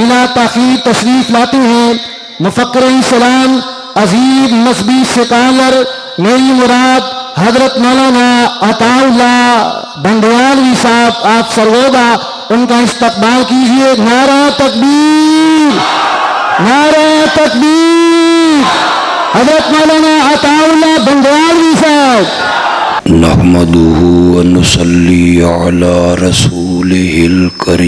بلا تاخیر تشریف لاتے ہیں مفکر اسلام عظیم نسبی سکالر میری مراد حضرت مولانا عطا اللہ بنڈیالوی صاحب، آپ سرگودا ان کا استقبال کیجیے۔ نعرہ تکبیر، نعرہ تکبیر، حضرت مولانا عطا اللہ بنڈیالوی صاحب۔ نحمده ونصلي على رسوله الكريم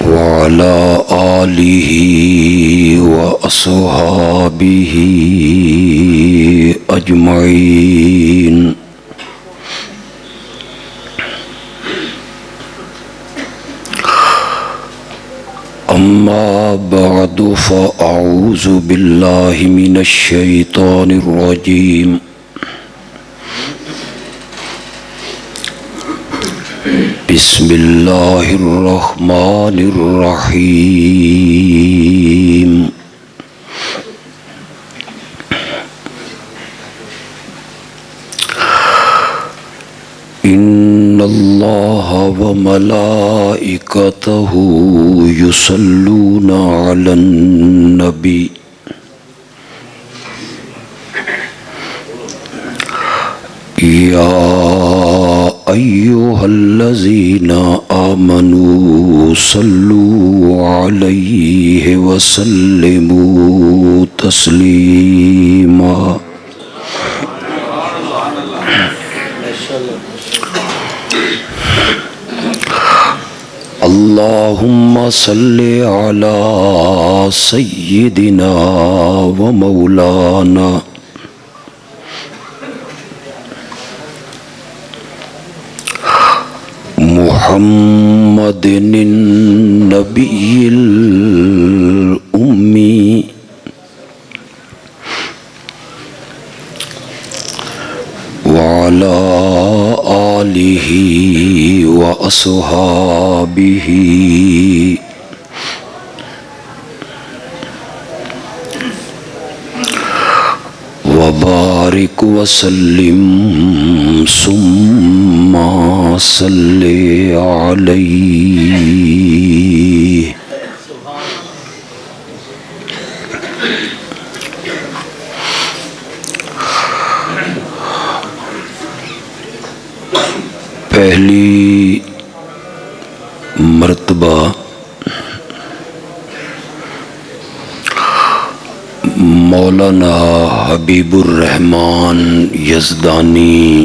وعلى آله وأصحابه أجمعين۔ أما بعد فأعوذ بالله من الشيطان الرجيم۔ بسم الله الرحمن الرحيم۔ إن الله وملائكته يصلون على النبي يا أيها الذين آمنوا صلوا عليه وسلموا تسليما۔ اللهم صل على سيدنا ومولانا محمد النبي الأمي وعلى آله وأصحابه وبارك وسلم ثم صل عليه۔ پہلی مرتبہ مولانا حبیب الرحمن یزدانی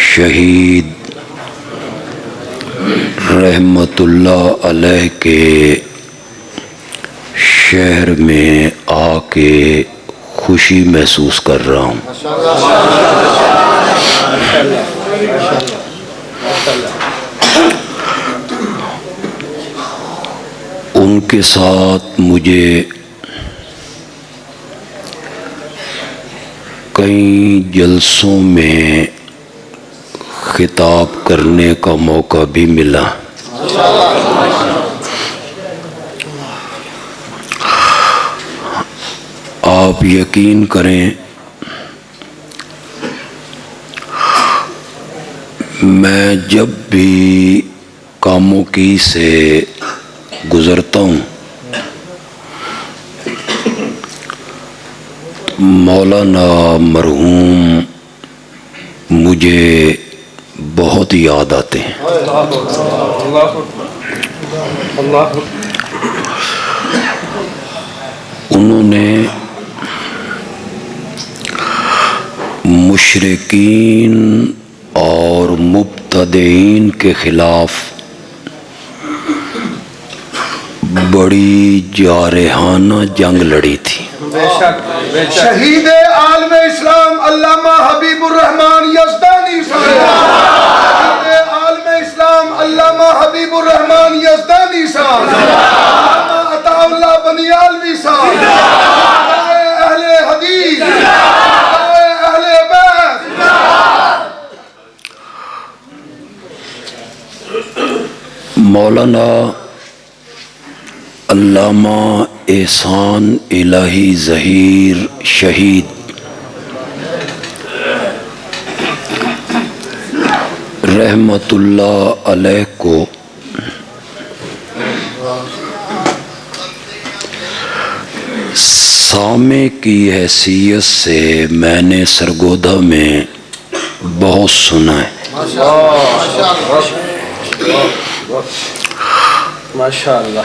شہید رحمت اللہ علیہ کے شہر میں آ کے خوشی محسوس کر رہا ہوں۔ ان کے ساتھ مجھے کئی جلسوں میں خطاب کرنے کا موقع بھی ملا۔ آپ یقین کریں میں جب بھی کاموں کی سے گزرتا ہوں مولانا مرحوم مجھے بہت یاد آتے ہیں۔ انہوں نے مشرکین اور مبتدعین کے خلاف بڑی جارحانہ جنگ لڑی تھی۔ شہید عالم اسلام علامہ حبیب الرحمن یزدانی صاحب، شہید عالم اسلام علامہ حبیب الرحمن یزدانی صاحب، علامہ عطا اللہ بنیالوی صاحب، اہل حدیث، اہل بیت۔ مولانا علامہ احسان الہی ظہیر شہید رحمت اللہ علیہ کو سامع کی حیثیت سے میں نے سرگودھا میں بہت سنا ہے. ماشاءاللہ.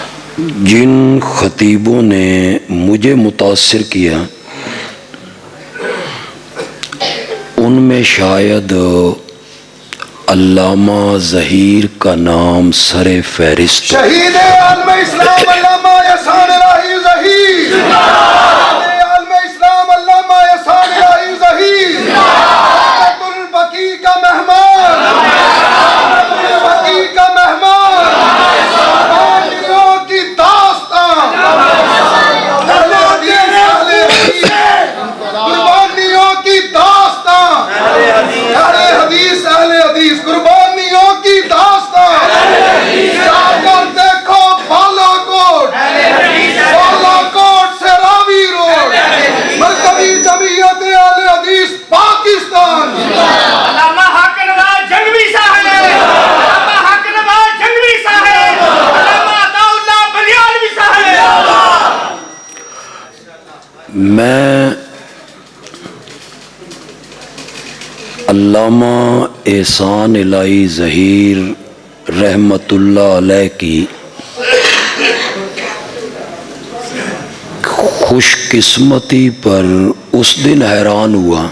جن خطیبوں نے مجھے متاثر کیا ان میں شاید علامہ ظہیر کا نام سر فہرست. شہید عالم اسلام علامہ احسان الہی ظہیر. شہید عالم اسلام علامہ احسان الہی ظہیر. رحمت البقیع کا مہمان. رحمت البقیع کا مہمان. قربانیوں کی داستان. قربانیوں کی داستان. اہل حدیث اہل حدیث قربانیوں کی داستان. جا کر دیکھو بالا کوٹ. بالا کوٹ سے راوی روڈ. مرکزی جمعیت اہل حدیث پاکستان. علامہ حق نواز جنگوی صاحب. علامہ حق نواز جنگوی صاحب. علامہ عطا اللہ بلیالوی صاحب. میں علامہ احسان الہی ظہیر رحمت اللہ علیہ کی خوش قسمتی پر اس دن حیران ہوا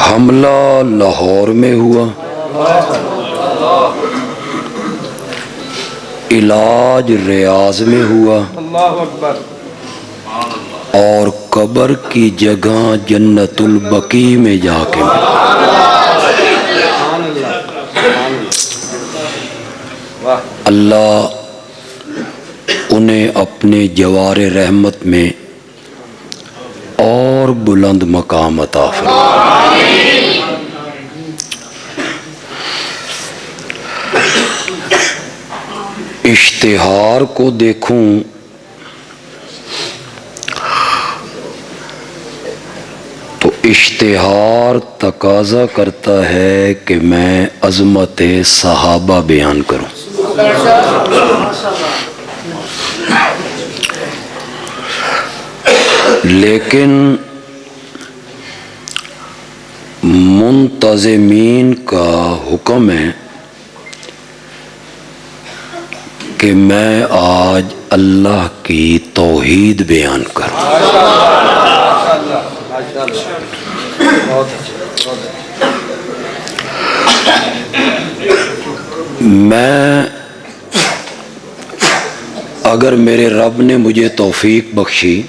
حملہ لاہور میں ہوا، علاج ریاض میں ہوا، اللہ اکبر. اور قبر کی جگہ جنت البقیع میں جا کے اللہ انہیں اپنے جوار رحمت میں اور بلند مقام عطا فرمائے. اشتہار کو دیکھوں تو اشتہار تقاضا کرتا ہے کہ میں عظمت صحابہ بیان کروں. لیکن منتظمین کا حکم ہے کہ میں آج اللہ کی توحید بیان کروں. میں اگر میرے رب نے مجھے توفیق بخشی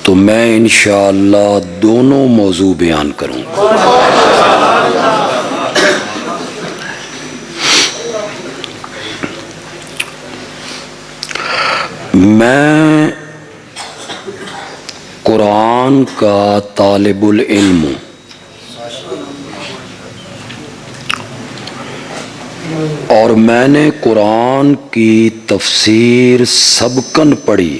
تو میں انشاءاللہ دونوں موضوع بیان کروں گا. میں قرآن کا طالب العلم ہوں. اور میں نے قرآن کی تفسیر سبقاً پڑھی.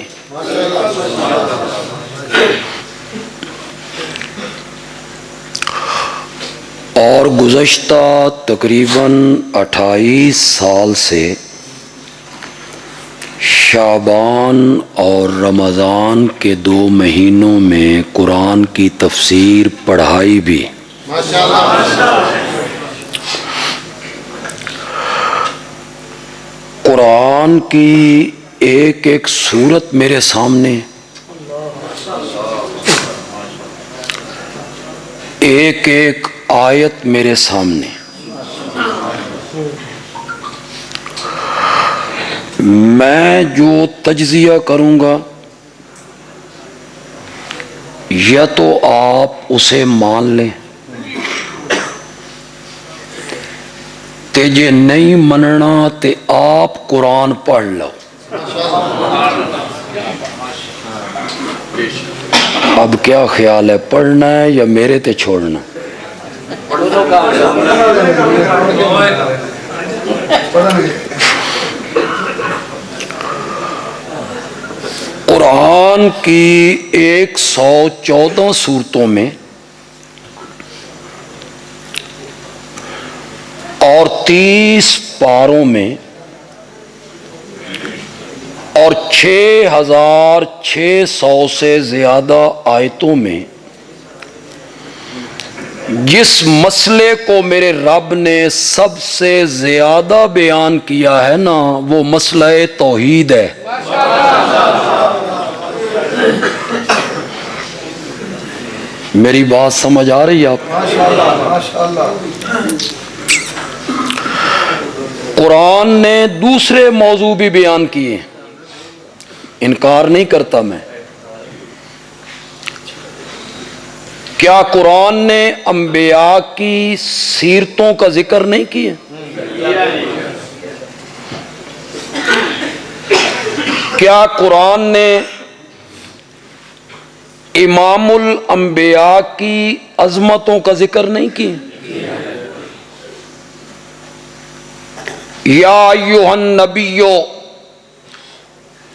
اور گزشتہ تقریباً 28 سال سے شعبان اور رمضان کے 2 مہینوں میں قرآن کی تفسیر پڑھائی بھی. قرآن کی ایک ایک سورت میرے سامنے، ایک ایک آیت میرے سامنے. میں جو تجزیہ کروں گا یا تو آپ اسے مان لیں تے جے نہیں مننا تے آپ قرآن پڑھ لو. اب کیا خیال ہے، پڑھنا ہے یا میرے تے چھوڑنا؟ قرآن قرآن کی 114 سورتوں میں اور 30 پاروں میں اور 6600 سے زیادہ آیتوں میں جس مسئلے کو میرے رب نے سب سے زیادہ بیان کیا ہے نا، وہ مسئلہ توحید ہے۔ میری بات سمجھ آ رہی ہے آپ؟ قرآن نے دوسرے موضوع بھی بیان کیے، انکار نہیں کرتا میں۔ کیا قرآن نے انبیاء کی سیرتوں کا ذکر نہیں کیا؟ کیا قرآن نے امام الانبیاء کی عظمتوں کا ذکر نہیں کیا؟ یا ایھا النبی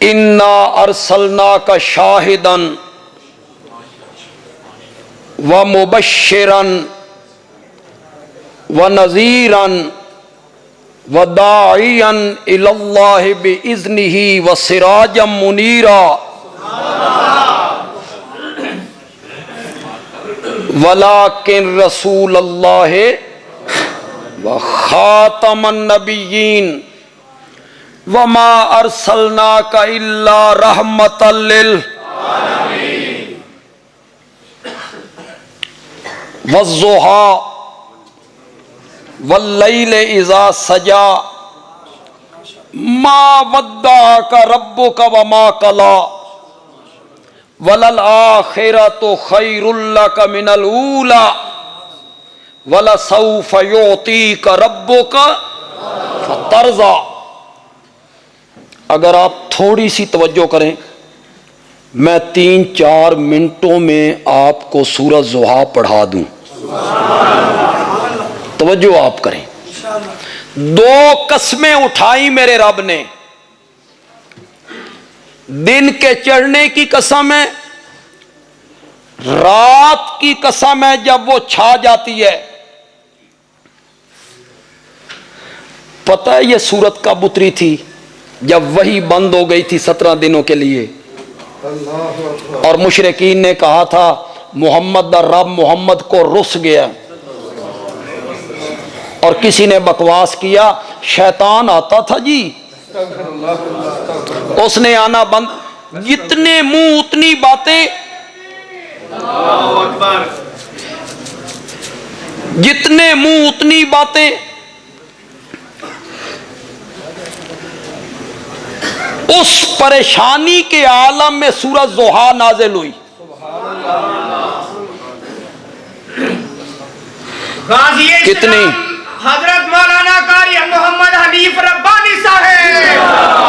انا ارسلناک شاہدا ومبشرا ونذیرا وداعیا الی اللہ باذنہ وسراجا منیرا ولکن رسول اللہ وخاتم النبیین وما ارسلناک الا رحمتا للعالمین والضحی واللیل اذا سجا ما ودعک ربک وما قلی وللآخرۃ خیر لک من الاولی وَلَسَوْفَ يُعْطِيكَ رَبُّكَ فَتَرْضَىٰ۔ اگر آپ تھوڑی سی توجہ کریں، میں 3-4 منٹوں میں آپ کو سورۃ ضحیٰ پڑھا دوں۔ توجہ آپ کریں۔ 2 قسمیں اٹھائی میرے رب نے، دن کے چڑھنے کی قسم ہے، رات کی قسم ہے جب وہ چھا جاتی ہے۔ پتہ ہے یہ سورت کب اتری تھی؟ جب وحی بند ہو گئی تھی 17 دنوں کے لیے، اور مشرکین نے کہا تھا محمد دا رب محمد کو رس گیا، اور کسی نے بکواس کیا شیطان آتا تھا جی، اس نے آنا بند، جتنے منہ اتنی باتیں، جتنے منہ اتنی باتیں۔ اس پریشانی کے عالم میں سورۃ ضحیٰ نازل ہوئی۔ کتنی؟ حضرت مولانا قاری محمد حنیف ربانی صاحب،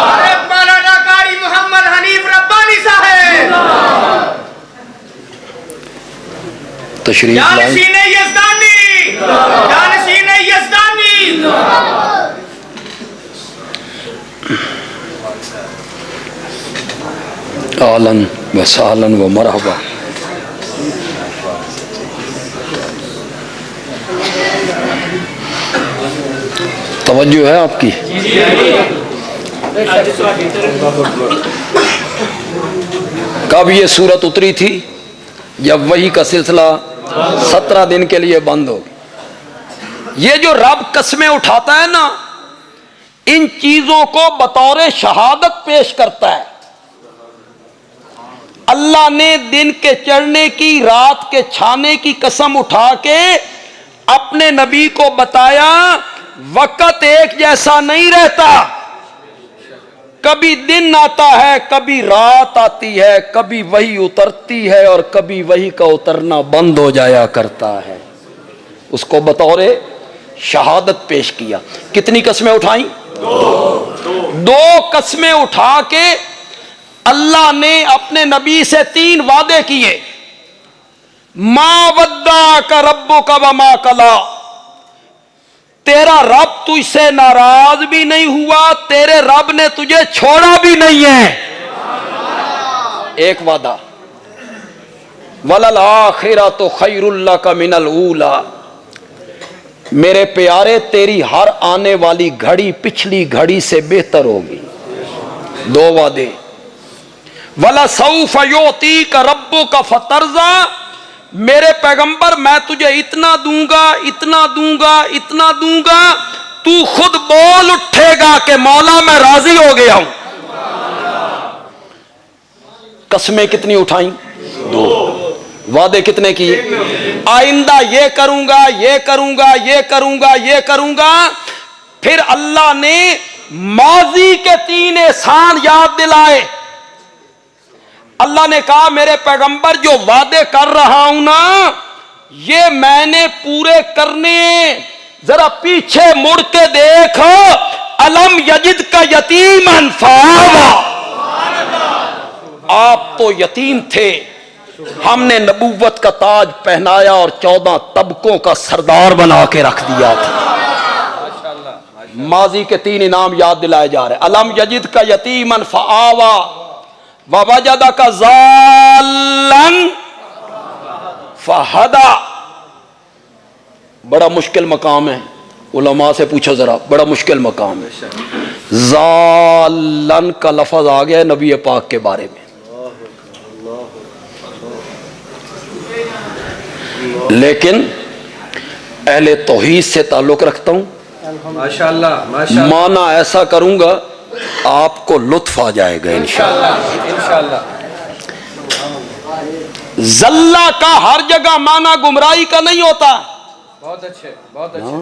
حضرت مولانا قاری محمد حنیف ربانی صاحب، تشریف لائیں۔ جانشین یزدانی، جانشین یزدانی۔ اہلاً و سہلاً و مرحبا۔ توجہ ہے آپ کی؟ کب یہ سورت اتری تھی؟ جب وحی کا سلسلہ 17 دن کے لیے بند ہو گیا۔ یہ جو رب قسمیں اٹھاتا ہے نا، ان چیزوں کو بطور شہادت پیش کرتا ہے۔ اللہ نے دن کے چڑھنے کی، رات کے چھانے کی قسم اٹھا کے اپنے نبی کو بتایا وقت ایک جیسا نہیں رہتا، کبھی دن آتا ہے، کبھی رات آتی ہے، کبھی وحی اترتی ہے اور کبھی وحی کا اترنا بند ہو جایا کرتا ہے۔ اس کو بطور شہادت پیش کیا۔ کتنی قسمیں اٹھائیں؟ 2 قسمیں اٹھا کے اللہ نے اپنے نبی سے 3 وعدے کیے۔ ما ودعک ربک وما قلی، تیرا رب تجھ سے ناراض بھی نہیں ہوا، تیرے رب نے تجھے چھوڑا بھی نہیں ہے۔ ایک وعدہ وَلَلْآخِرَةُ خَيْرٌ لَكَ مِنَ الْأُولَىٰ، میرے پیارے تیری ہر آنے والی گھڑی پچھلی گھڑی سے بہتر ہوگی. دو وعدے. وَلَسَوْفَ يُعْطِيكَ رَبُّكَ فَتَرْضَىٰ، میرے پیغمبر میں تجھے اتنا دوں گا اتنا دوں گا اتنا دوں گا، تو خود بول اٹھے گا کہ مولا میں راضی ہو گیا ہوں. قسمیں کتنی اٹھائیں؟ دو. وعدے کتنے کیے؟ آئندہ یہ کروں گا یہ کروں گا یہ کروں گا یہ کروں گا. پھر اللہ نے ماضی کے 3 احسان یاد دلائے. اللہ نے کہا میرے پیغمبر جو وعدے کر رہا ہوں نا یہ میں نے پورے کرنے. ذرا پیچھے مڑ کے دیکھ، الم یجد کا یتیمن فآویٰ، آپ تو یتیم تھے، ہم نے نبوت کا تاج پہنایا اور 14 طبقوں کا سردار بنا کے رکھ دیا تھا. ماضی کے 3 انعام یاد دلائے جا رہے. الم یجد کا یتیمن فآویٰ ووجدک ضالا فہدی. بڑا مشکل مقام ہے، علماء سے پوچھو ذرا، بڑا مشکل مقام ہے. ضالن کا لفظ آ گیا نبی پاک کے بارے میں، لیکن اہل توحید سے تعلق رکھتا ہوں. ماشاءاللہ معنی ایسا کروں گا آپ کو لطف آ جائے گا انشاءاللہ. انشاءاللہ. زلہ کا ہر جگہ معنی گمراہی کا نہیں ہوتا. بہت اچھے بہت اچھے.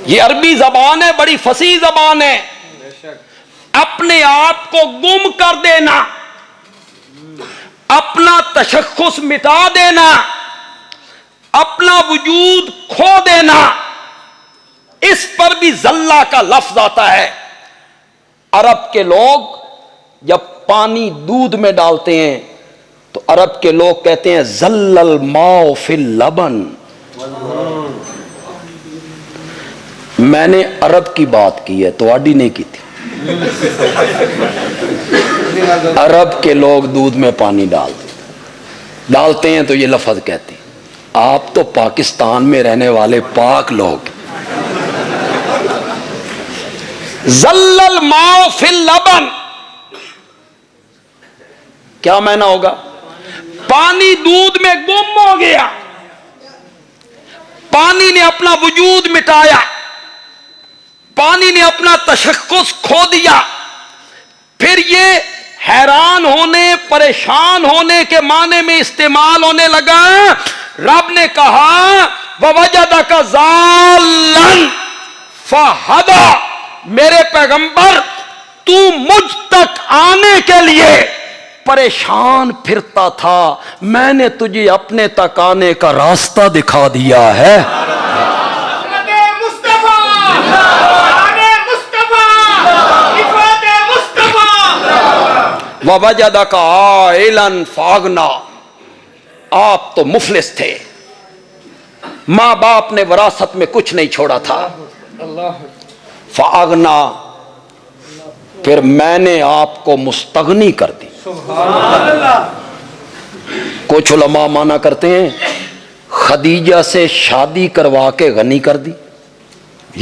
یہ عربی زبان ہے، بڑی فصیح زبان ہے. بے شک. اپنے آپ کو گم کر دینا، اپنا تشخص مٹا دینا، اپنا وجود کھو دینا، اس پر بھی زلہ کا لفظ آتا ہے. عرب کے لوگ جب پانی دودھ میں ڈالتے ہیں تو عرب کے لوگ کہتے ہیں زل الماء فی اللبن. میں نے عرب کی بات کی ہے تو آڈی نہیں کی تھی. عرب کے لوگ دودھ میں پانی ڈالتے ہیں تو یہ لفظ کہتے ہیں. آپ تو پاکستان میں رہنے والے پاک لوگ. زل الماء فی اللبن کیا معنی ہوگا؟ پانی دودھ میں گم ہو گیا، پانی نے اپنا وجود مٹایا، پانی نے اپنا تشخص کھو دیا. پھر یہ حیران ہونے پریشان ہونے کے معنی میں استعمال ہونے لگا. رب نے کہا وَوَجَدَكَ ضَالًّا فَهَدَىٰ، میرے پیغمبر تو مجھ تک آنے کے لیے پریشان پھرتا تھا، میں نے تجھے اپنے تک آنے کا راستہ دکھا دیا ہے. وَوَجَدَكَ عَائِلًا فَأَغْنَىٰ، آپ تو مفلس تھے، ماں باپ نے وراثت میں کچھ نہیں چھوڑا تھا. فَأَغْنَىٰ، پھر میں نے آپ کو مستغنی کر دی. کچھ علماء مانا کرتے ہیں خدیجہ سے شادی کروا کے غنی کر دی،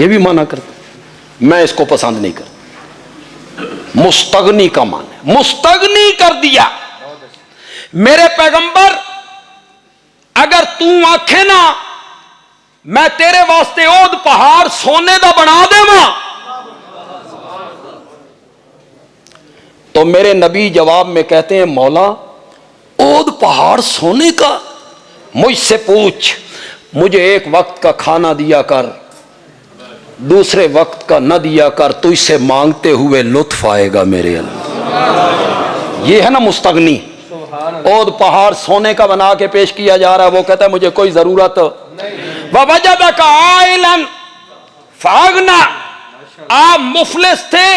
یہ بھی مانا کرتے ہیں، میں اس کو پسند نہیں کرتا. مستغنی کا معنی مستغنی کر دیا. میرے پیغمبر اگر تو آنکھیں نا میں تیرے واسطے اود پہاڑ سونے دا بنا دے ماں، تو میرے نبی جواب میں کہتے ہیں مولا اود پہاڑ سونے کا؟ مجھ سے پوچھ، مجھے ایک وقت کا کھانا دیا کر، دوسرے وقت کا نہ دیا کر، تو اس سے مانگتے ہوئے لطف آئے گا میرے اللہ. یہ ہے نا مستغنی. اود پہاڑ سونے کا بنا کے پیش کیا جا رہا ہے، وہ کہتا ہے مجھے کوئی ضرورت وَوَجَدَكَ عَائِلًا فَأَغْنَىٰ، آپ مفلس تھے،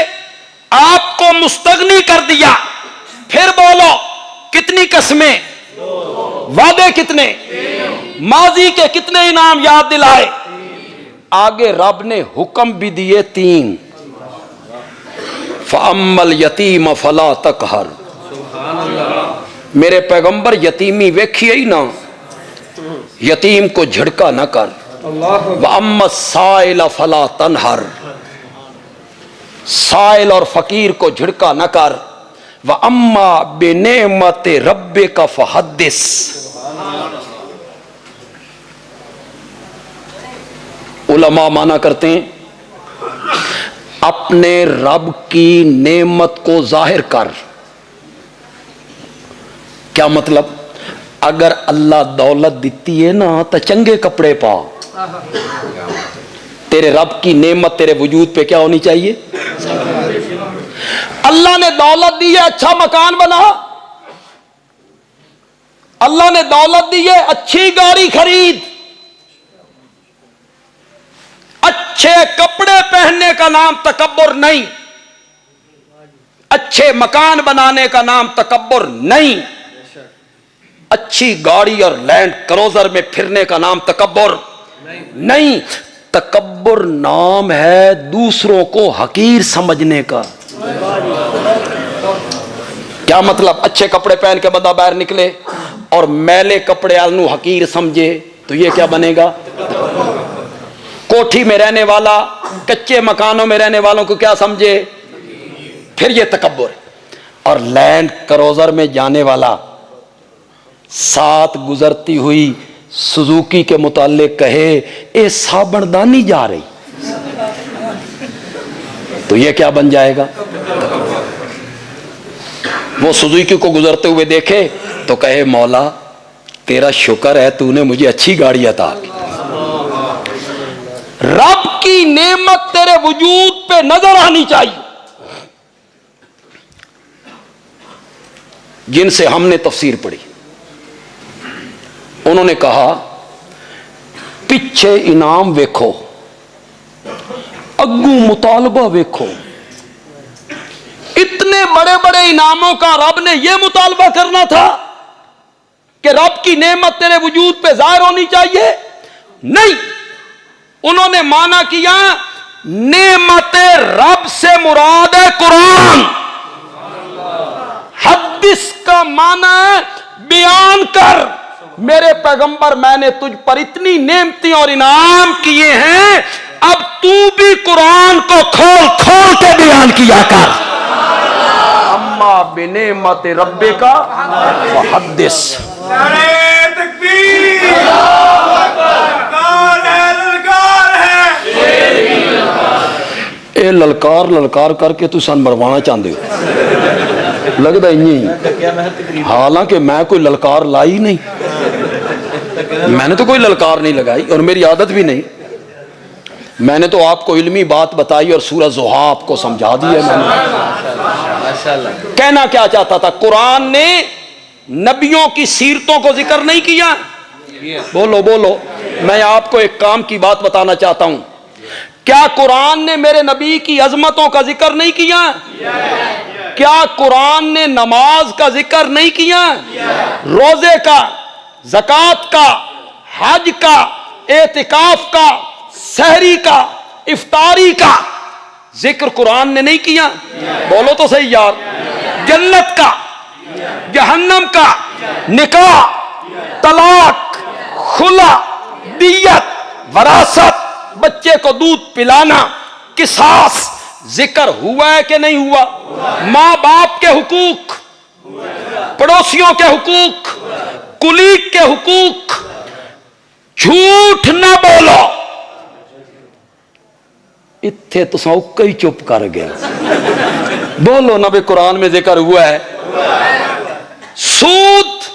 آپ کو مستغنی کر دیا. پھر بولو کتنی قسمیں، وعدے کتنے، ماضی کے کتنے انعام یاد دلائے. آگے رب نے حکم بھی دیے 3. فَأَمَّا الْيَتِيمَ فَلَا تَقْهَرْ. میرے پیغمبر یتیمی ویکھی ہی نہ، یتیم کو جھڑکا نہ کر. وَأَمَّا السَّائِلَ فَلَا تَنْهَرْ. سائل اور فقیر کو جھڑکا نہ کر. وَأَمَّا بِنِعْمَتِ رَبِّكَ فَحَدِّثْ. علماء مانا کرتے ہیں اپنے رب کی نعمت کو ظاہر کر. کیا مطلب؟ اگر اللہ دولت دیتی ہے نا تو چنگے کپڑے پا. تیرے رب کی نعمت تیرے وجود پہ کیا ہونی چاہیے؟ اللہ نے دولت دی ہے، اچھا مکان بنا. اللہ نے دولت دی ہے، اچھی گاڑی خرید. اچھے کپڑے پہننے کا نام تکبر نہیں، اچھے مکان بنانے کا نام تکبر نہیں، اچھی گاڑی اور لینڈ کروزر میں پھرنے کا نام تکبر نہیں. تکبر نام ہے دوسروں کو حقیر سمجھنے کا. کیا مطلب؟ اچھے کپڑے پہن کے بندہ باہر نکلے اور میلے کپڑے آنو حقیر سمجھے تو یہ کیا بنے گا؟ کوٹھی میں رہنے والا کچے مکانوں میں رہنے والوں کو کیا سمجھے؟ پھر یہ تکبر. اور لینڈ کروزر میں جانے والا ساتھ گزرتی ہوئی سزوکی کے متعلق کہے اے سابندانی جا رہی، تو یہ کیا بن جائے گا؟ وہ سزوکی کو گزرتے ہوئے دیکھے تو کہے مولا تیرا شکر ہے تو نے مجھے اچھی گاڑی عطا کی. رب کی نعمت تیرے وجود پہ نظر آنی چاہیے. جن سے ہم نے تفسیر پڑھی انہوں نے کہا پیچھے انعام ویکھو، اگو مطالبہ ویکھو. اتنے بڑے بڑے انعاموں کا رب نے یہ مطالبہ کرنا تھا کہ رب کی نعمت تیرے وجود پہ ظاہر ہونی چاہیے؟ نہیں. انہوں نے مانا کیا نعمت رب سے مراد ہے قرآن. حدیث کا معنی ہے بیان کر. میرے پیغمبر میں نے تجھ پر اتنی نعمتیں اور انعام کیے ہیں، اب تو بھی قرآن کو کھول کھول کے بیان کیا کر. اما بنعمت ربک فحدث. نعرہ تکبیر، للکار ہے، للکار ہے. اے للکار للکار کر کے تو سن مروانا چاہتے ہو، لگتا ہی. حالانکہ میں کوئی للکار لائی نہیں، میں نے تو کوئی للکار نہیں لگائی اور میری عادت بھی نہیں. میں نے تو آپ کو علمی بات بتائی اور سورہ زحا آپ کو سمجھا دی ہے. میں نے کہنا کیا چاہتا تھا، قرآن نے نبیوں کی سیرتوں کو ذکر نہیں کیا. بولو بولو. میں آپ کو ایک کام کی بات بتانا چاہتا ہوں. کیا قرآن نے میرے نبی کی عظمتوں کا ذکر نہیں کیا؟ کیا قرآن نے نماز کا ذکر نہیں کیا؟ روزے کا، زکوٰۃ کا، حج کا، اعتکاف کا، سحری کا، افطاری کا ذکر قرآن نے نہیں کیا؟ بولو تو صحیح یار. جنت کا، جہنم کا، نکاح، طلاق، خلا، دیت، وراثت، بچے کو دودھ پلانا، قصاص ذکر ہوا ہے کہ نہیں ہوا؟ ماں باپ کے حقوق، پڑوسیوں کے حقوق، کلیگ کے حقوق. جھوٹ نہ بولو. اتھے تو سوکا ہی چپ کر گیا. بولو نہ بھی قرآن میں ذکر ہوا ہے. سود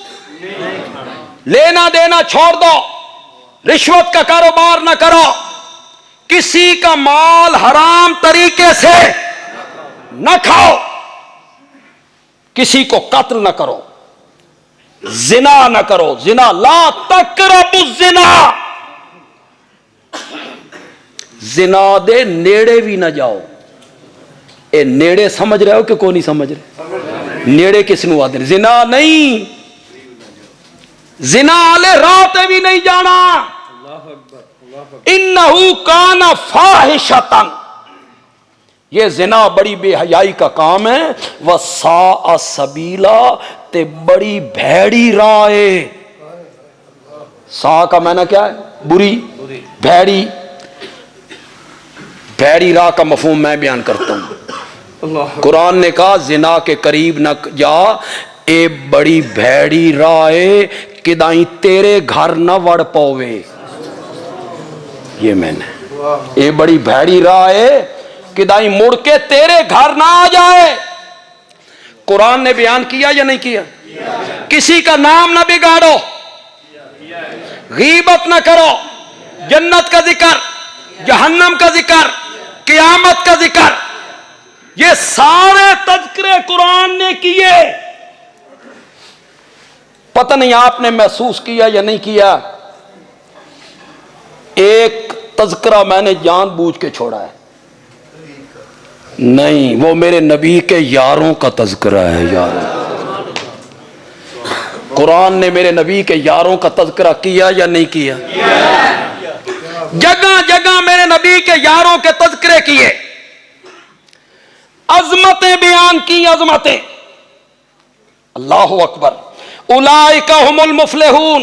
لینا دینا چھوڑ دو، رشوت کا کاروبار نہ کرو، کسی کا مال حرام طریقے سے نہ کھاؤ، کسی کو قتل نہ کرو، زنا نہ کرو. زنا لا تقربوا الزنا، زنا دے نیڑے بھی نہ جاؤ. اے نیڑے سمجھ رہے ہو کہ کوئی نہیں سمجھ رہے؟ نیڑے کس نو آدھے؟ زنا نہیں، زنا والے رات بھی نہیں جانا. انہو کان فاحشۃ، یہ زنا بڑی بے حیائی کا کام ہے. وَسَاءَ سَبِيلًا تے بڑی بھیڑی راہ ہے. سا کا معنی کیا ہے؟ بری. بھیڑی. بھیڑی راہ کا مفہوم میں بیان کرتا ہوں. قرآن نے کہا زنا کے قریب نہ جا، اے بڑی بھیڑی راہ ہے کدائیں تیرے گھر نہ وڑ پوے. یہ میں نے اے بڑی بھیڑی راہ ہے کدائیں مڑ کے تیرے گھر نہ آ جائے. قرآن نے بیان کیا یا نہیں کیا؟ کسی کا نام نہ بگاڑو، غیبت نہ کرو، جنت کا ذکر، جہنم کا ذکر، قیامت کا ذکر، یہ سارے تذکرے قرآن نے کیے. پتہ نہیں آپ نے محسوس کیا یا نہیں کیا، ایک تذکرہ میں نے جان بوجھ کے چھوڑا ہے. نہیں، وہ میرے نبی کے یاروں کا تذکرہ ہے. یاروں، قرآن نے میرے نبی کے یاروں کا تذکرہ کیا یا نہیں کیا؟ جگہ جگہ میرے نبی کے یاروں کے تذکرے کیے، عظمتیں بیان کی. عظمتیں. اللہ اکبر. اولئک هم المفلحون،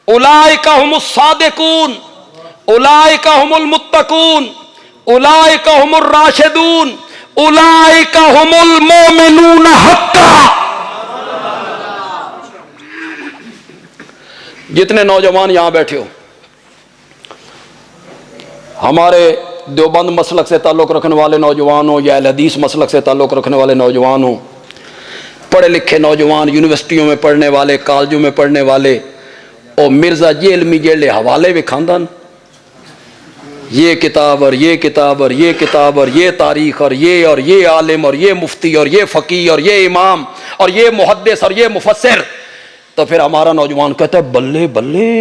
اولئک هم الصادقون، اولئک هم المتقون، اولئک هم الراشدون، اولئک هم المؤمنون حقا. جتنے نوجوان یہاں بیٹھے ہو، ہمارے دیوبند مسلک سے تعلق رکھنے والے نوجوان ہو یا اہل حدیث مسلک سے تعلق رکھنے والے نوجوان ہو، پڑھے لکھے نوجوان، یونیورسٹیوں میں پڑھنے والے، کالجوں میں پڑھنے والے، اور مرزا جی علمی جیلے حوالے بھی خاندان، یہ کتاب اور یہ کتاب اور یہ کتاب اور یہ تاریخ اور یہ عالم اور یہ مفتی اور یہ فقی اور یہ امام اور یہ محدث اور یہ مفسر. تو پھر ہمارا نوجوان کہتا ہے بلے بلے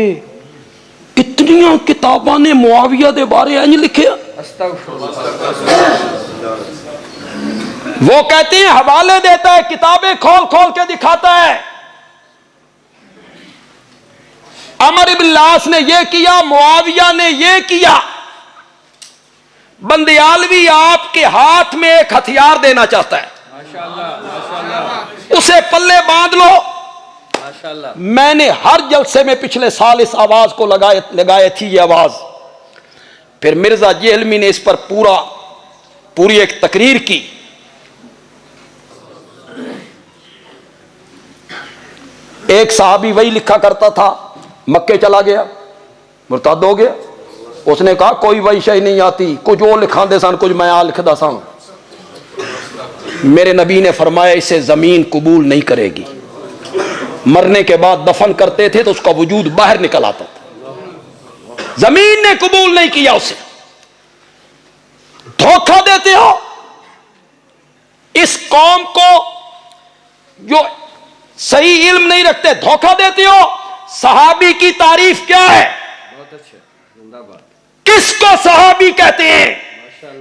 کتنیاں کتاباں نے معاویہ دے بارے انج لکھے. وہ کہتے ہیں حوالے دیتا ہے، کتابیں کھول کھول کے دکھاتا ہے. عمر بن العاص نے یہ کیا، معاویہ نے یہ کیا. بندیالوی آپ کے ہاتھ میں ایک ہتھیار دینا چاہتا ہے، اسے پلے باندھ لو. میں نے ہر جلسے میں پچھلے سال اس آواز کو لگائے تھی یہ آواز. پھر مرزا جی علمی نے اس پر پوری ایک تقریر کی. ایک صحابی وہی لکھا کرتا تھا، مکے چلا گیا، مرتد ہو گیا. اس نے کہا کوئی وہی شے نہیں آتی، کچھ وہ لکھا دے سن، کچھ میں آ لکھدا سن. میرے نبی نے فرمایا اسے زمین قبول نہیں کرے گی. مرنے کے بعد دفن کرتے تھے تو اس کا وجود باہر نکل آتا تھا. زمین نے قبول نہیں کیا اسے. دھوکہ دیتے ہو اس قوم کو جو صحیح علم نہیں رکھتے، دھوکہ دیتے ہو. صحابی کی تعریف کیا ہے؟ کس کو صحابی کہتے ہیں؟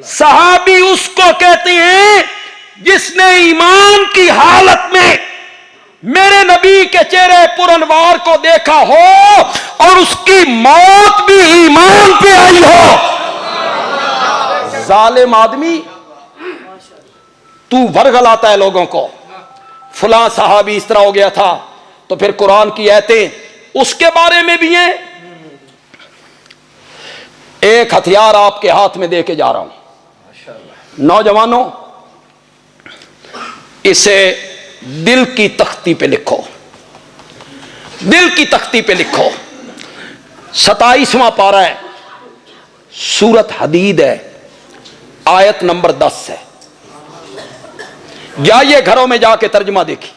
صحابی اس کو کہتے ہیں جس نے ایمان کی حالت میں میرے نبی کے چہرے پرانوار کو دیکھا ہو اور اس کی موت بھی ایمان پہ آئی ہو. ظالم آدمی تو ورگلاتا ہے لوگوں کو، فلاں صحابی اس طرح ہو گیا تھا. تو پھر قرآن کی آیتیں اس کے بارے میں بھی ہیں. ایک ہتھیار آپ کے ہاتھ میں دے کے جا رہا ہوں نوجوانوں، اسے دل کی تختی پہ لکھو. دل کی تختی پہ لکھو. 27واں پارہ ہے، سورت حدید ہے، آیت نمبر 10 ہے. جائیے گھروں میں جا کے ترجمہ دیکھیں.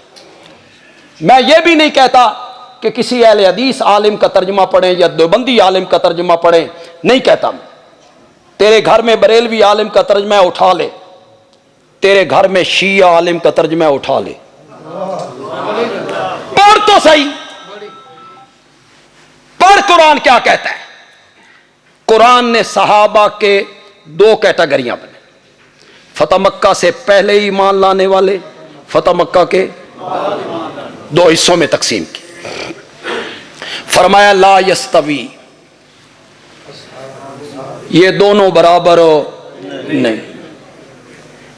میں یہ بھی نہیں کہتا کہ کسی اہل حدیث عالم کا ترجمہ پڑھیں یا دیوبندی عالم کا ترجمہ پڑھیں، نہیں کہتا. تیرے گھر میں بریلوی عالم کا ترجمہ اٹھا لے، تیرے گھر میں شیعہ عالم کا ترجمہ اٹھا لے، پڑھ تو صحیح. پڑھ قرآن کیا کہتا ہے. قرآن نے صحابہ کے 2 کیٹیگریاں بنے، فتح مکہ سے پہلے ایمان لانے والے، فتح مکہ کے 2 حصوں میں تقسیم کی. فرمایا لا یستوی، یہ دونوں برابر نہیں.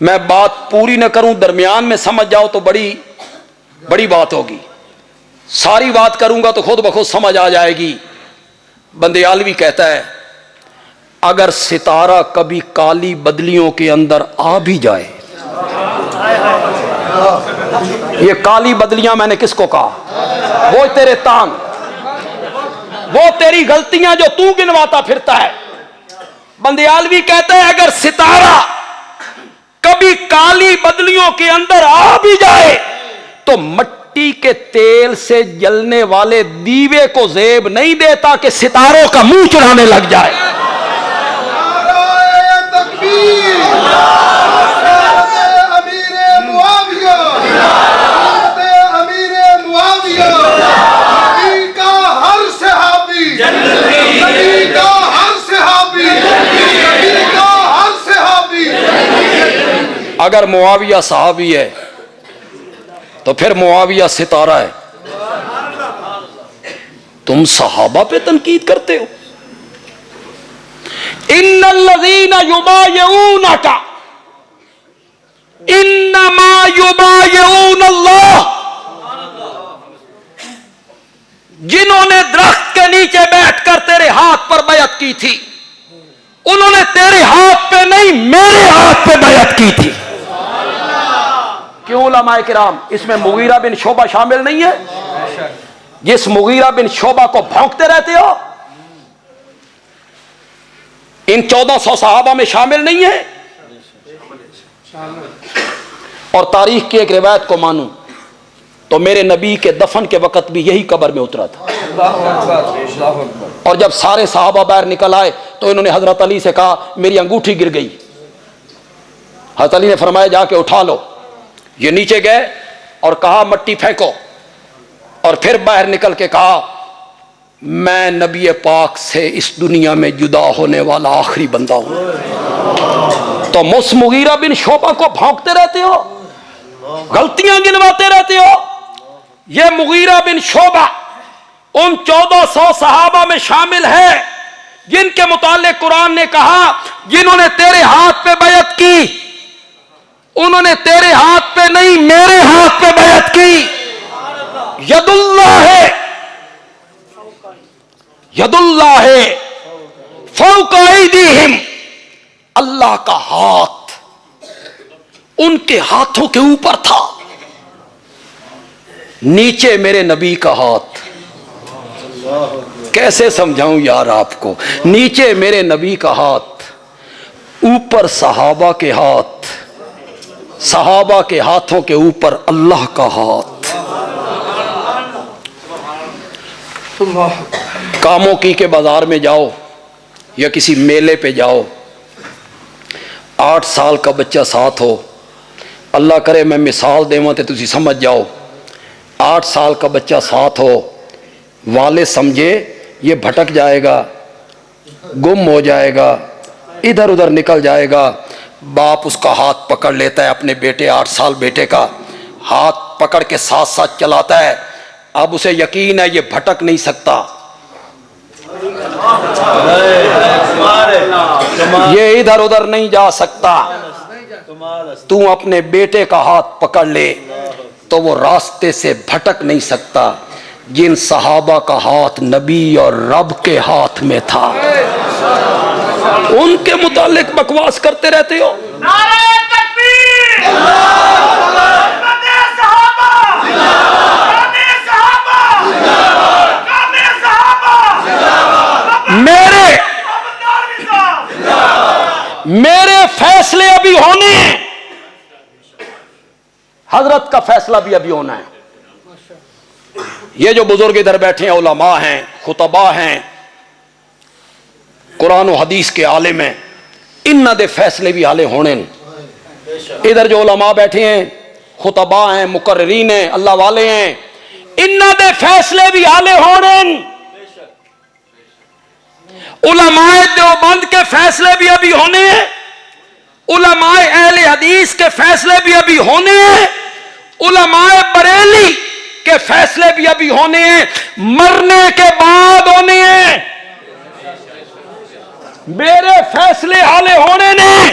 میں بات پوری نہ کروں درمیان میں سمجھ جاؤ تو بڑی بڑی بات ہوگی، ساری بات کروں گا تو خود بخود سمجھ آ جائے گی۔ بندیالوی کہتا ہے اگر ستارہ کبھی کالی بدلیوں کے اندر آ بھی جائے، یہ کالی بدلیاں میں نے کس کو کہا؟ وہ تیرے تان، وہ تیری غلطیاں جو تو گنواتا پھرتا ہے۔ بندیالوی کہتا ہے اگر ستارہ کبھی کالی بدلیوں کے اندر آ بھی جائے تو مٹی کے تیل سے جلنے والے دیوے کو زیب نہیں دیتا کہ ستاروں کا منہ چڑھانے لگ جائے۔ نعرہ تکبیر، حضرت امیر معاویہ، حضرت امیر معاویہ، نبی کا ہر صحابی، نبی کا ہر صحابی، نبی کا ہر صحابی۔ اگر معاویہ صحابی ہے تو پھر معاویہ ستارہ ہے۔ تم صحابہ پہ تنقید کرتے ہو۔ ان الذین یبایعونک انما یبایعون اللہ، جنہوں نے درخت کے نیچے بیٹھ کر تیرے ہاتھ پر بیعت کی تھی، انہوں نے تیرے ہاتھ پہ نہیں میرے ہاتھ پہ بیعت کی تھی۔ کیوں علماء کرام اس میں مغیرہ بن شعبہ شامل نہیں ہے؟ جس مغیرہ بن شعبہ کو بھونکتے رہتے ہو ان 1400 صحابہ میں شامل نہیں ہے؟ اور تاریخ کی ایک روایت کو مانوں تو میرے نبی کے دفن کے وقت بھی یہی قبر میں اترا تھا، اور جب سارے صحابہ باہر نکل آئے تو انہوں نے حضرت علی سے کہا میری انگوٹھی گر گئی۔ حضرت علی نے فرمایا جا کے اٹھا لو۔ یہ نیچے گئے اور کہا مٹی پھینکو، اور پھر باہر نکل کے کہا میں نبی پاک سے اس دنیا میں جدا ہونے والا آخری بندہ ہوں۔ تو مس مغیرہ بن شعبہ کو بھونکتے رہتے ہو، غلطیاں گنواتے رہتے ہو۔ یہ مغیرہ بن شعبہ ان 1400 صحابہ میں شامل ہے جن کے متعلق قرآن نے کہا جنہوں نے تیرے ہاتھ پہ بیعت کی، انہوں نے تیرے ہاتھ پہ نہیں میرے ہاتھ پہ بیعت کی۔ ید اللہ ہے، ید اللہ ہے فوق ایدیہم، اللہ کا ہاتھ ان کے ہاتھوں کے اوپر تھا، نیچے میرے نبی کا ہاتھ۔ کیسے سمجھاؤں یار آپ کو؟ نیچے میرے نبی کا ہاتھ، اوپر صحابہ کے ہاتھ، صحابہ کے ہاتھوں کے اوپر اللہ کا ہاتھ۔ کاموں کے بازار میں جاؤ یا کسی میلے پہ جاؤ، 8 سال کا بچہ ساتھ ہو، اللہ کرے میں مثال دیواں تے تسی سمجھ جاؤ، 8 سال کا بچہ ساتھ ہو، والے سمجھے یہ بھٹک جائے گا، گم ہو جائے گا، ادھر ادھر نکل جائے گا، باپ اس کا ہاتھ پکڑ لیتا ہے، اپنے بیٹے 8 سال بیٹے کا ہاتھ پکڑ کے ساتھ ساتھ چلاتا ہے۔ اب اسے یقین ہے یہ بھٹک نہیں سکتا، یہ ادھر ادھر نہیں جا سکتا۔ تو اپنے بیٹے کا ہاتھ پکڑ لے تو وہ راستے سے بھٹک نہیں سکتا۔ جن صحابہ کا ہاتھ نبی اور رب کے ہاتھ میں تھا، ان کے متعلق بکواس کرتے رہتے ہو۔ نعرہ تکبیر، حضرت صحابہ، کامل صحابہ، کامل صحابہ، میرے فیصلے ابھی ہونے ہیں، حضرت کا فیصلہ بھی ابھی ہونا ہے۔ یہ جو بزرگ ادھر بیٹھے ہیں، علماء ہیں، خطباء ہیں، قرآن و حدیث کے عالم ہیں، انہاں دے فیصلے بھی حالے ہونے ہیں۔ ادھر جو علماء بیٹھے ہیں، خطباء ہیں، مقررین ہیں، اللہ والے ہیں، انہاں دے فیصلے بھی حالے ہونے ہیں۔ علماء دیوبند کے فیصلے بھی ابھی ہونے ہیں، علماء اہل حدیث کے فیصلے بھی ابھی ہونے ہیں، علماء بریلی کے فیصلے بھی ابھی ہونے ہیں، مرنے کے بعد ہونے ہیں۔ میرے فیصلے حالے ہونے نے،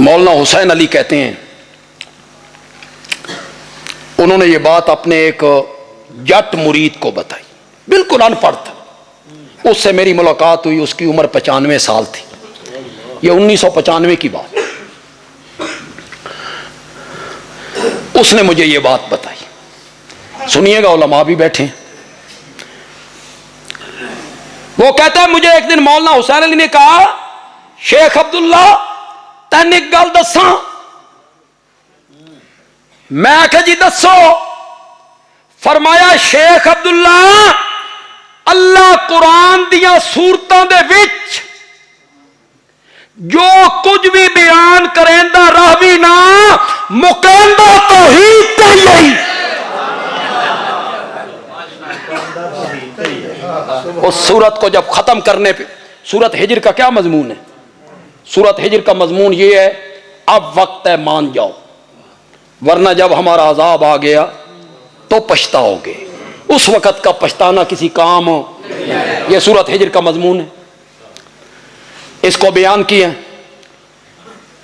مولانا حسین علی کہتے ہیں انہوں نے یہ بات اپنے ایک جٹ مرید کو بتائی، بالکل ان پڑھ تھا، اس سے میری ملاقات ہوئی، اس کی عمر 95 سال تھی، یہ 1995 کی بات، اس نے مجھے یہ بات بتائی، سنیے گا، علماء بھی بیٹھے ہیں۔ وہ کہتا ہے مجھے ایک دن مولانا حسین علی نے کہا شیخ عبداللہ تین ایک گل دساں، میں آخیا جی دسو، فرمایا شیخ عبداللہ اللہ قرآن دیا سورتاں دے وچ جو کچھ بھی بیان کریندا راوی نہ مقیندہ توحید کہی، اس سورت کو جب ختم کرنے پہ، سورت ہجر کا کیا مضمون ہے؟ سورت ہجر کا مضمون یہ ہے اب وقت ہے مان جاؤ، ورنہ جب ہمارا عذاب آ گیا تو پچھتاؤ گے، اس وقت کا پچھتانا کسی کام ہو، یہ سورت ہجر کا مضمون ہے۔ اس کو بیان کیے،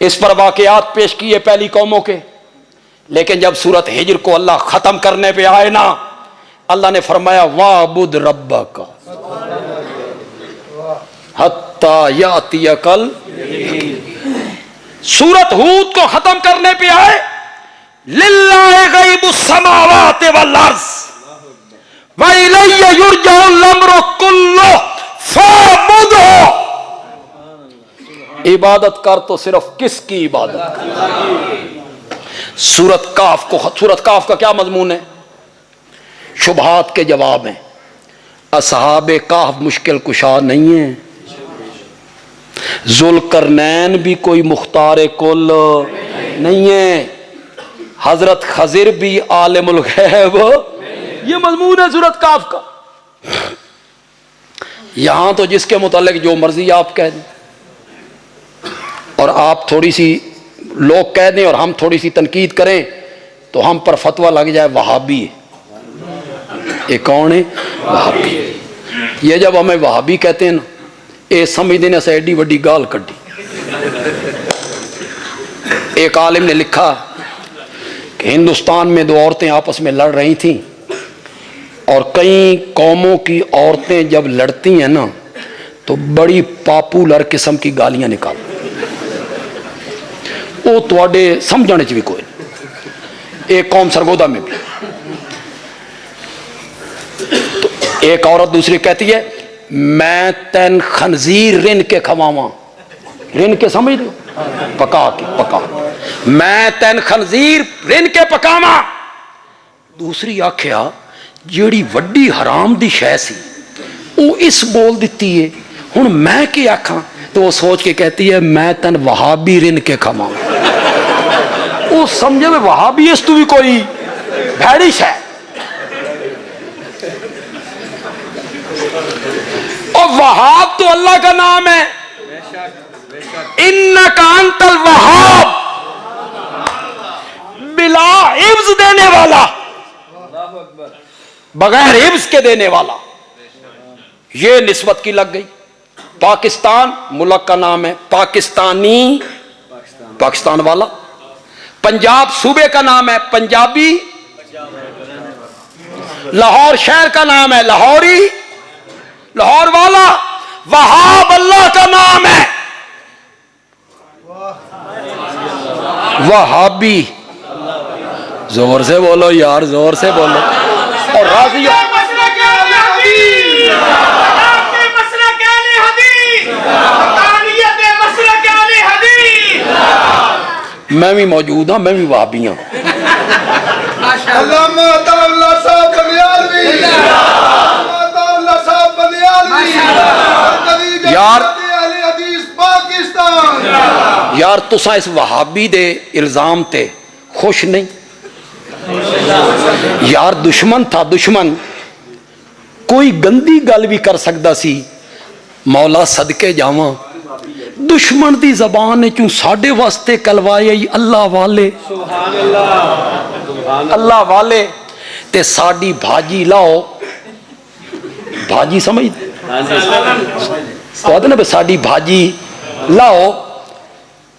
اس پر واقعات پیش کیے پہلی قوموں کے، لیکن جب سورت ہجر کو اللہ ختم کرنے پہ آئے نا، اللہ نے فرمایا وَاعْبُدْ رَبَّكَ حَتَّى يَأْتِيَكَ الْيَقِينُ۔ سورت ہود کو ختم کرنے پہ آئے لِلَّهِ غَيْبُ السَّمَاوَاتِ وَالْأَرْضِ وَإِلَيَّ يُرْجَعُ الْأَمْرُ كُلُّهُ فَاعْبُدْهُ۔ عبادت کر تو صرف کس کی عبادت کر؟ سورت کاف کا کیا مضمون ہے؟ شبہات کے جواب ہیں۔ اصحاب کہف مشکل کشا نہیں ہیں، ذوالقرنین بھی کوئی مختار کل نہیں ہے، حضرت خضر بھی عالم الغیب، یہ مضمون ہے سورت کاف کا۔ یہاں تو جس کے متعلق جو مرضی آپ کہہ دیں، اور آپ تھوڑی سی لوگ کہہ دیں اور ہم تھوڑی سی تنقید کریں تو ہم پر فتویٰ لگ جائے وہابی ہے۔ یہ کون ہے؟ وہابی۔ یہ جب ہمیں وہابی کہتے ہیں نا، یہ سمجھ دینے سے ایڈی وڈی گال کڈی۔ ایک عالم نے لکھا کہ ہندوستان میں دو عورتیں آپس میں لڑ رہی تھیں، اور کئی قوموں کی عورتیں جب لڑتی ہیں نا تو بڑی پاپولر قسم کی گالیاں نکالتی، وہ تواڈے سمجھنے چ بھی کوئی نہیں۔ ایک قوم سرگودا میں بھی تو ایک عورت دوسری کہتی ہے میں تین خنزیر رن کے کھواواں، رن کے سمجھ دو، پکا کے، پکا، میں تین خنزیر رن کے پکاواں۔ دوسری آکھیا جیڑی وڈی حرام دی شے سی وہ اس بول دیتی ہے، ہن میں کی آکھاں؟ تو وہ سوچ کے کہتی ہے میں تین وہابی رن کے کھواں۔ وہ سمجھے میں وہابی اس تو بھی کوئی بھیڑی شے، اور وہاب تو اللہ کا نام ہے، انک انت الوہاب، بلا عوض دینے والا، بغیر عوض کے دینے والا، یہ نسبت کی لگ گئی۔ پاکستان ملک کا نام ہے، پاکستانی پاکستان والا، پنجاب صوبے کا نام ہے پنجابی، لاہور شہر کا نام ہے لاہوری، لاہور والا، وہاب اللہ کا نام ہے، وہابی، زور سے بولو یار، زور سے بولو، اور راضی میں بھی موجود ہوں، میں بھی وہابی ہوں۔ علامہ عطا اللہ صاحب بلیالوی، علامہ عطا اللہ صاحب بلیالوی، یار اہل حدیث پاکستان۔ یار تساں اس وہابی دے الزام تے خوش نہیں؟ یار دشمن تھا، دشمن کوئی گندی گل بھی کر سکتا سی، مولا صدقے جاواں دشمن دی زبان چوں ساڈے واسطے کلوائے اللہ والے، اللہ والے، تے ساڈی بھاجی لاؤ، بھاجی سمجھ کہتے نا ساڈی بھاجی لاؤ،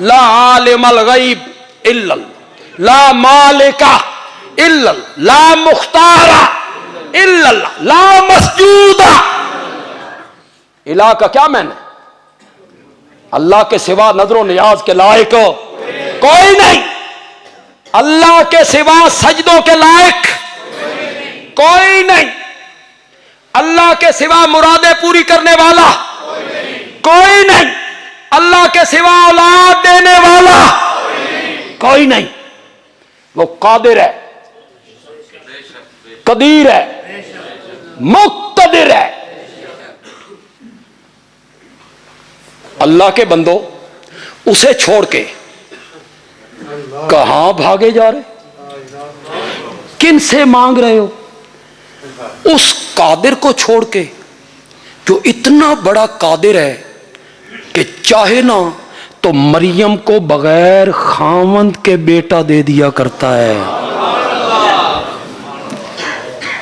لا عالم الغیب الا اللہ، لا مالکہ الا اللہ، لا مختارہ الا اللہ، لا مسجودہ۔ الہ کا کیا معنی؟ اللہ کے سوا نظر و نیاز کے لائق کوئی نہیں، اللہ کے سوا سجدوں کے لائق کوئی نہیں، اللہ کے سوا مرادیں پوری کرنے والا کوئی نہیں، اللہ کے سوا اولاد دینے والا کوئی نہیں۔ وہ قادر ہے، قدیر ہے، مقتدر ہے۔ اللہ کے بندو، اسے چھوڑ کے کہاں بھاگے جا رہے؟ کن سے مانگ رہے ہو؟ اس قادر کو چھوڑ کے جو اتنا بڑا قادر ہے کہ چاہے نا تو مریم کو بغیر خاوند کے بیٹا دے دیا کرتا ہے۔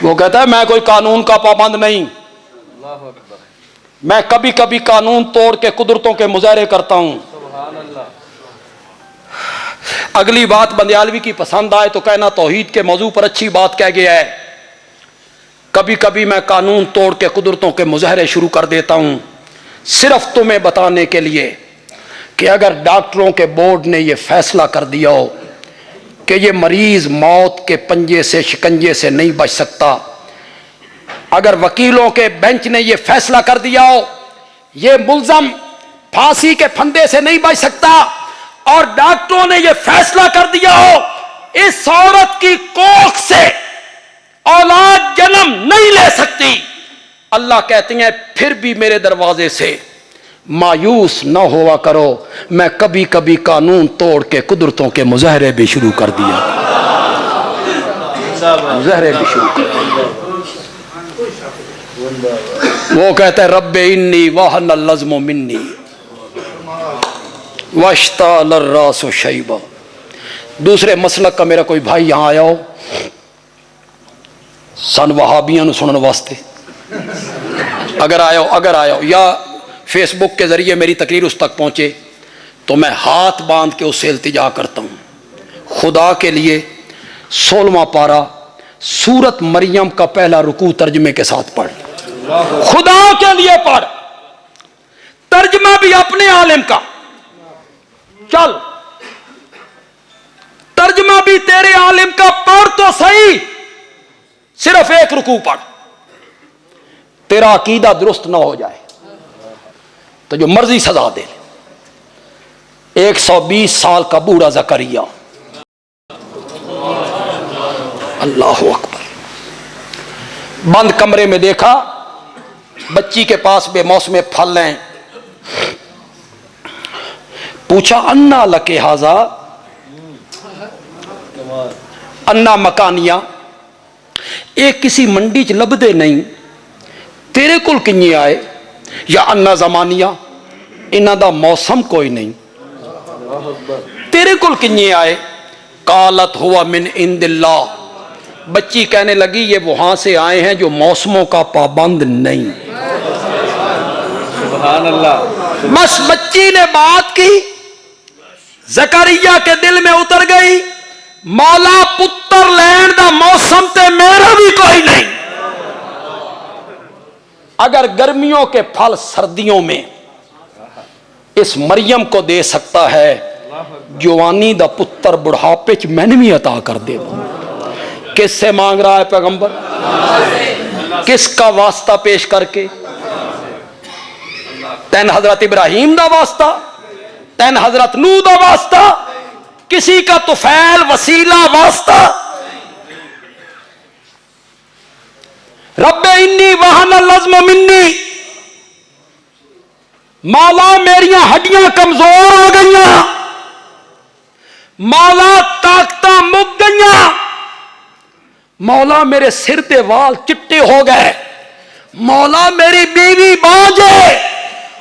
وہ کہتا ہے میں کوئی قانون کا پابند نہیں، میں کبھی کبھی قانون توڑ کے قدرتوں کے مظاہرے کرتا ہوں۔ اگلی بات بندیالوی کی پسند آئے تو کہنا توحید کے موضوع پر اچھی بات کہہ گیا ہے۔ کبھی کبھی میں قانون توڑ کے قدرتوں کے مظاہرے شروع کر دیتا ہوں، صرف تمہیں بتانے کے لیے کہ اگر ڈاکٹروں کے بورڈ نے یہ فیصلہ کر دیا ہو کہ یہ مریض موت کے پنجے سے شکنجے سے نہیں بچ سکتا، اگر وکیلوں کے بینچ نے یہ فیصلہ کر دیا ہو یہ ملزم پھانسی کے پھندے سے نہیں بچ سکتا، اور ڈاکٹروں نے یہ فیصلہ کر دیا ہو اس عورت کی کوکھ سے اولاد جنم نہیں لے سکتی، اللہ کہتے ہیں پھر بھی میرے دروازے سے مایوس نہ ہوا کرو، میں کبھی کبھی قانون توڑ کے قدرتوں کے مظاہرے بھی شروع کر دیا، مظاہرے بھی شروع کر دیا۔ وہ کہتا ہے رب انی وہن العظم منی واشتعل الراس شیبا۔ دوسرے مسلک کا میرا کوئی بھائی یہاں آیا ہو سن وہابیاں نو سنن واسطے، اگر آیا ہو یا فیس بک کے ذریعے میری تقریر اس تک پہنچے تو میں ہاتھ باندھ کے اس سے التجا کرتا ہوں، خدا کے لیے 16واں پارہ سورت مریم کا پہلا رکوع ترجمے کے ساتھ پڑھ، خدا کے لیے پڑھ، ترجمہ بھی اپنے عالم کا، چل ترجمہ بھی تیرے عالم کا پڑھ تو صحیح، صرف ایک رکوع پڑھ، تیرا عقیدہ درست نہ ہو جائے تو جو مرضی سزا دے لے۔ 120 سال کا بوڑھا زکریا، اللہ اکبر، بند کمرے میں دیکھا بچی کے پاس بے موسم پھل ہیں، پوچھا انا لکے ہذا، انا مکانیہ، ایک کسی منڈی چ لبدے نہیں، تیرے کول کنجے آئے، یا انا زمانیہ، انہاں دا موسم کوئی نہیں، تیرے کول کنجے آئے، قالت ہوا من عند اللہ، بچی کہنے لگی یہ وہاں سے آئے ہیں جو موسموں کا پابند نہیں۔ سبحان اللہ۔ بس بچی نے بات کی، زکریا کے دل میں اتر گئی، مولا پتر لین دا موسم تے میرا بھی کوئی نہیں۔ اگر گرمیوں کے پھل سردیوں میں اس مریم کو دے سکتا ہے، جوانی دا پتر بڑھاپے چ میں نے بھی عطا کر دے۔ کس سے مانگ رہا ہے پیغمبر؟ کس کا واسطہ پیش کر کے؟ تین حضرت ابراہیم دا واسطہ، تین حضرت نوح دا واسطہ، کسی کا طفیل وسیلہ واسطہ؟ رب انی وہن العظم منی، مولا میریاں ہڈیاں کمزور ہو گئیاں، مولا طاقتاں مک گئیاں، مولا میرے سر تے وال چٹے ہو گئے، مولا میری بیوی بانج ہے،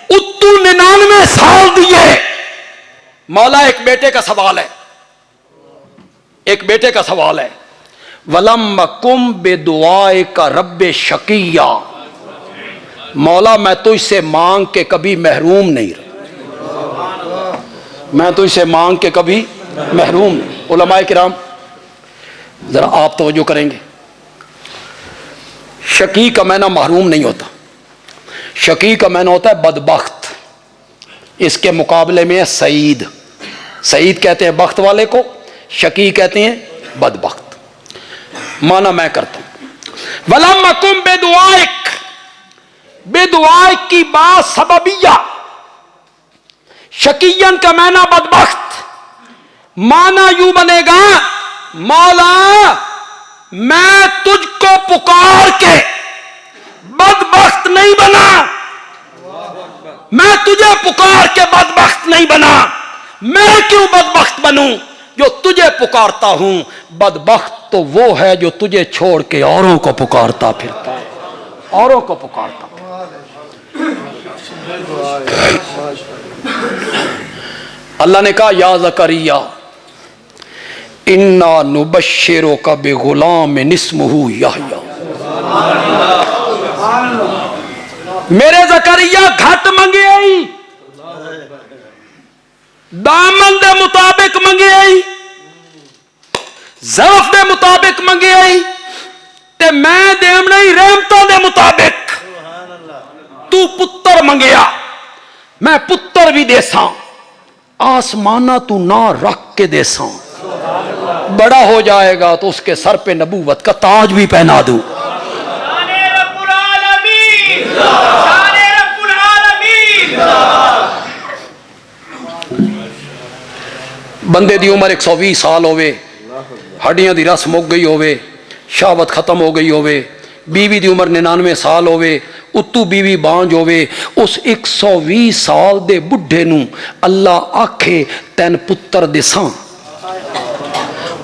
اتو 99 سال دیے۔ مولا ایک بیٹے کا سوال ہے، ایک بیٹے کا سوال ہے، وَلَمَّ كُمْ بِدُعَائِكَ رَبِّ شَقِيًّا، مولا میں تجھ سے مانگ کے کبھی محروم نہیں رہا، میں تو اسے مانگ کے کبھی محروم نہیں۔ علماء کرام ذرا آپ توجہ کریں گے، شقی کا معنی محروم نہیں ہوتا، شقی کا معنی ہوتا ہے بدبخت، اس کے مقابلے میں ہے سعید۔ سعید کہتے ہیں بخت والے کو، شقی کہتے ہیں بدبخت۔ معنی میں کرتا ہوں، وَلَمْ أَكُنْ بِدُعَائِكَ، بِدُعَائِكَ کی بات سببیہ، شقیًا کا معنی بدبخت، معنی یوں بنے گا مولا میں تجھ کو پکار کے بدبخت نہیں بنا، میں تجھے پکار کے بدبخت نہیں بنا، میں کیوں بدبخت بنوں جو تجھے پکارتا ہوں؟ بدبخت تو وہ ہے جو تجھے چھوڑ کے اوروں کو پکارتا پھرتا ہے، اوروں کو پکارتا۔ اللہ نے کہا یا زکریا انا نبشرک بغلام اسمہ یحییٰ، میرے زکریا گھٹ منگے آئی، دامن دے مطابق منگے آئی، ظرف دے مطابق منگے آئی، تے میں دیم نہیں رحمتوں دے مطابق۔ تو پتر منگیا، میں پتر بھی دے ساں، آسمانہ تو نہ رکھ کے دے ساں، بڑا ہو جائے گا تو اس کے سر پہ نبوت کا تاج بھی پہنا دوں۔ شان رب العالمین، شان رب العالمین۔ بندے دی عمر 120 سال ہوئے، ہڈیاں دی رس مک گئی ہوئے، شہوت ختم ہو گئی ہوئے، بیوی دی عمر 99 سال ہوئے، اتو بیوی بانج ہوئے، اس 120 سال دے بڈھے نو اللہ آکھے تین پتر دساں،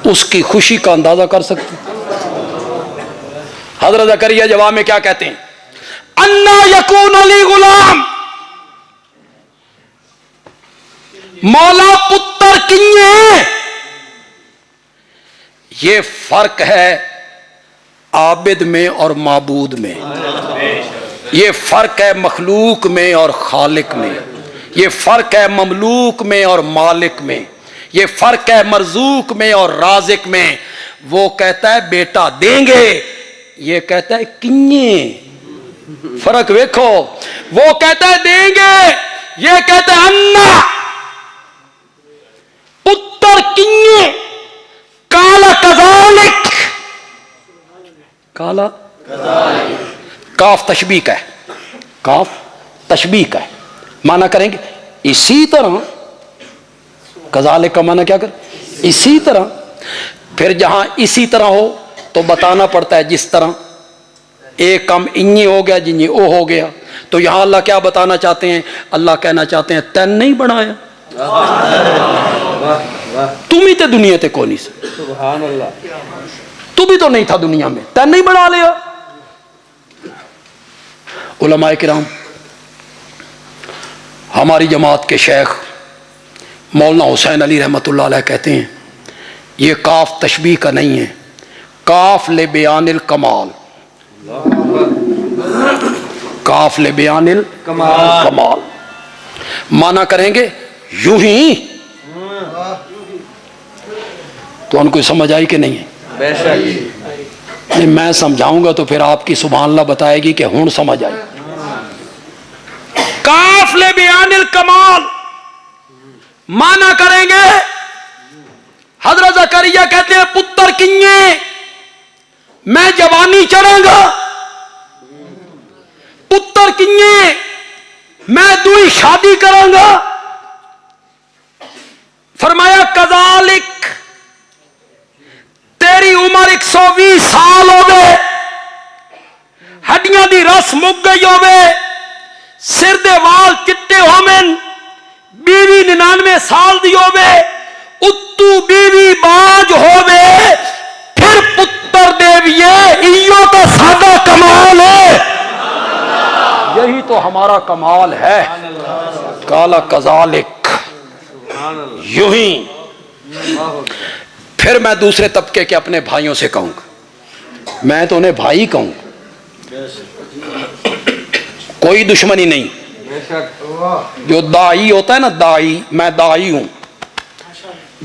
اس کی خوشی کا اندازہ کر سکتے؟ حضرت زکریا جواب میں کیا کہتے ہیں؟ انا یکون لی غلام، مولا پتر کیے؟ یہ فرق ہے عابد میں اور معبود میں، یہ فرق ہے مخلوق میں اور خالق میں، یہ فرق ہے مملوک میں اور مالک میں، یہ فرق ہے مرزوق میں اور رازق میں۔ وہ کہتا ہے بیٹا دیں گے، یہ کہتا ہے کنیے، فرق ویکھو، وہ کہتا ہے دیں گے، یہ کہتا ہے انا، پتر کنیے، کالا کذالک، کالا کاف تشبیہ کا ہے، کاف تشبیہ کا ہے، معنی کریں گے اسی طرح، کذالک کا معنی کیا کر، اسی طرح۔ پھر جہاں اسی طرح ہو تو بتانا پڑتا ہے جس طرح، ایک کم انہی ہو گیا جنہی او ہو گیا، تو یہاں اللہ کیا بتانا چاہتے ہیں؟ اللہ کہنا چاہتے ہیں تین نہیں بنایا، تم ہی تے دنیا تے کونی سے، سبحان اللہ، تو بھی تو نہیں تھا دنیا میں، تین نہیں بنا لیا۔ علماء کرام ہماری جماعت کے شیخ مولانا حسین علی رحمۃ اللہ علیہ کہتے ہیں یہ کاف تشبیہ کا نہیں ہے، کاف لبیان الکمال، کاف لبیان الکمال، معنی کریں گے یوں ہی۔ تو ان کو سمجھ آئی کہ نہیں ہے؟ بے شک، میں سمجھاؤں گا تو پھر آپ کی سبحان اللہ بتائے گی کہ ہون سمجھ آئی۔ کاف لبیان الکمال مانا کریں گے، حضرت زکریا کہتے ہیں پتر کنیے، میں جوانی چڑھاں گا، پتر کنیے، میں دوئی شادی کراں گا۔ فرمایا کذالک، تیری عمر 120 سال ہوئے، ہڈیاں دی رس مک گئی ہوئے، سر دے وال چٹے ہومن، بیوی 99 سال دی ہوئے، اتو بیوی باج ہوئے، پھر پتر دیویے، ایو تو سادہ کمال ہے، یہی تو ہمارا کمال ہے۔ کالا کذالک، یوں ہی۔ پھر میں دوسرے طبقے کے اپنے بھائیوں سے کہوں گا، میں تو انہیں بھائی کہوں گا، کوئی دشمنی نہیں۔ جو داعی ہوتا ہے نا، داعی، میں داعی ہوں،